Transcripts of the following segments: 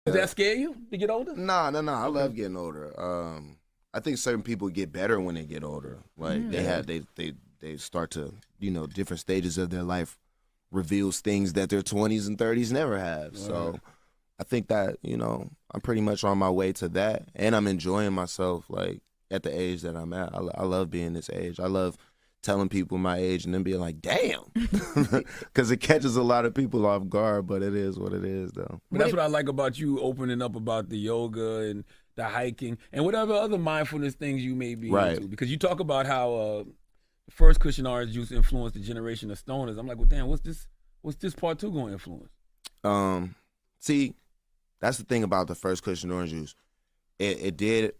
Does that scare you to get older? Nah. I love getting older. I think certain people get better when they get older. Like they start to, different stages of their life reveals things that their 20s and 30s never have. So I think that, I'm pretty much on my way to that, and I'm enjoying myself like at the age that I'm at. I love being this age. I love telling people my age and then being like, damn, because it catches a lot of people off guard, but it is what it is, though. But that's what I like about you opening up about the yoga and the hiking and whatever other mindfulness things you may be into. Because you talk about how the first cushion orange juice influenced the generation of stoners. I'm like, well, damn, what's this part two going to influence? See, that's the thing about the first cushion orange juice. It did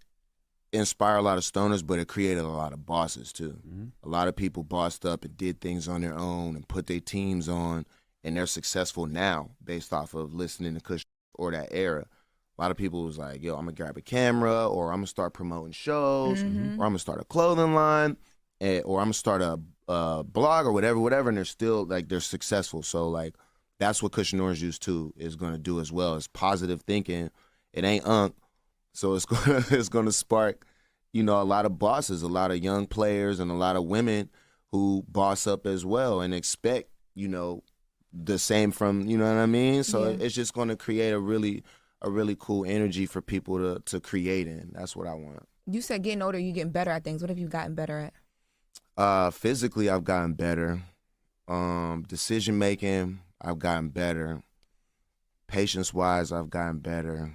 inspire a lot of stoners, but it created a lot of bosses too. A lot of people bossed up and did things on their own and put their teams on, and they're successful now based off of listening to Kush or that era. A lot of people was like, yo, I'm gonna grab a camera, or I'm gonna start promoting shows, or I'm gonna start a clothing line, or I'm gonna start a blog or whatever, and they're still like, they're successful. So like, that's what Cushion Orange Juice 2 is gonna do as well. It's positive thinking. It ain't so it's gonna spark, a lot of bosses, a lot of young players, and a lot of women who boss up as well and expect, the same from, you know what I mean? So it's just gonna create a really cool energy for people to create in. That's what I want. You said getting older, you getting better at things. What have you gotten better at? Physically, I've gotten better. Decision making, I've gotten better. Patience-wise, I've gotten better.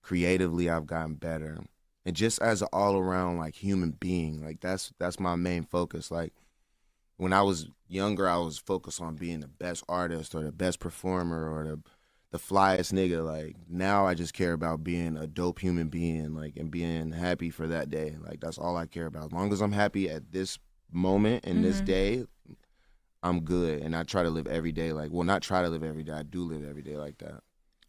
Creatively, I've gotten better. And just as an all-around like human being, like that's my main focus. Like when I was younger, I was focused on being the best artist or the best performer or the flyest nigga. Like now I just care about being a dope human being, like, and being happy for that day. Like that's all I care about. As long as I'm happy at this moment and this day, I'm good. And I try to live every day like, well, not try to live every day, I do live every day like that.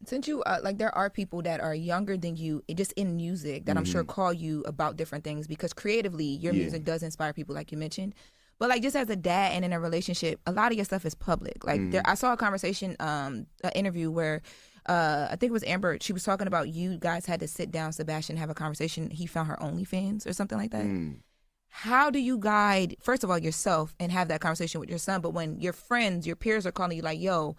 Since you, there are people that are younger than you, just in music, that I'm sure call you about different things, because creatively, your music does inspire people, like you mentioned. But like, just as a dad and in a relationship, a lot of your stuff is public. Like I saw a conversation, an interview where I think it was Amber. She was talking about you guys had to sit down, Sebastian, have a conversation. He found her OnlyFans or something like that. How do you guide, first of all, yourself and have that conversation with your son? But when your friends, your peers are calling you like, yo,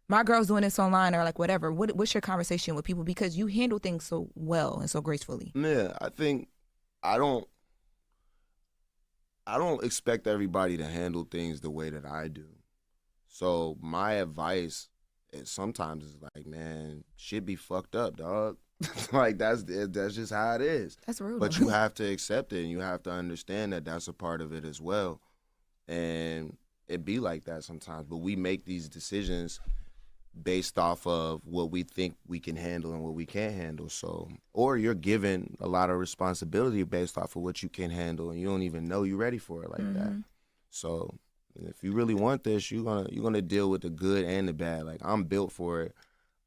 my girl's doing this online, or like whatever, what's your conversation with people? Because you handle things so well and so gracefully. Yeah, I think I don't expect everybody to handle things the way that I do. So my advice sometimes is like, man, shit be fucked up, dog. Like that's just how it is. That's rude. But you have to accept it, and you have to understand that that's a part of it as well. And it be like that sometimes. But we make these decisions based off of what we think we can handle and what we can't handle. So, or you're given a lot of responsibility based off of what you can handle, and you don't even know you're ready for it like that. So if you really want this, you're gonna deal with the good and the bad. Like I'm built for it.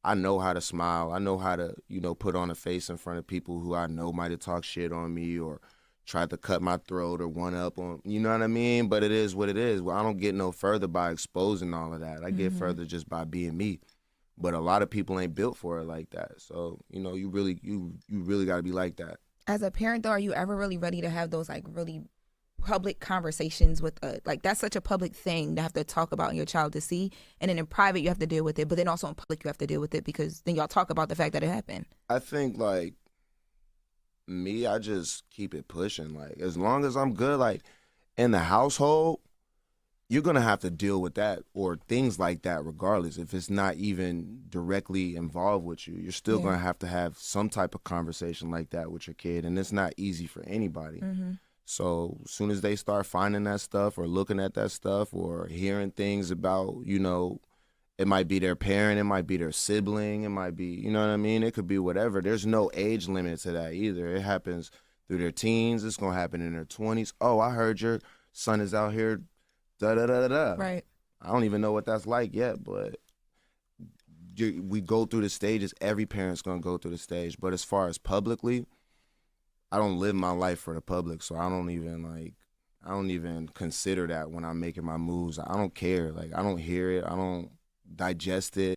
I know how to smile. I know how to, put on a face in front of people who I know might have talked shit on me or tried to cut my throat or one up on, you know what I mean? But it is what it is. Well, I don't get no further by exposing all of that. I get further just by being me. But a lot of people ain't built for it like that. So, you really got to be like that. As a parent, though, are you ever really ready to have those like really public conversations with like that's such a public thing to have to talk about and your child to see, and then in private you have to deal with it, but then also in public you have to deal with it because then y'all talk about the fact that it happened? I think like me, I just keep it pushing. Like as long as I'm good, like in the household, you're gonna have to deal with that or things like that regardless. If it's not even directly involved with you, you're still gonna have to have some type of conversation like that with your kid, and it's not easy for anybody. So as soon as they start finding that stuff or looking at that stuff or hearing things about, it might be their parent, it might be their sibling, it might be, you know what I mean? It could be whatever. There's no age limit to that either. It happens through their teens. It's going to happen in their 20s. Oh, I heard your son is out here, da-da-da-da-da. Right. I don't even know what that's like yet, but we go through the stages. Every parent's going to go through the stage. But as far as publicly, I don't live my life for the public, so I don't even consider that when I'm making my moves. I don't care. Like I don't hear it. I don't digest it.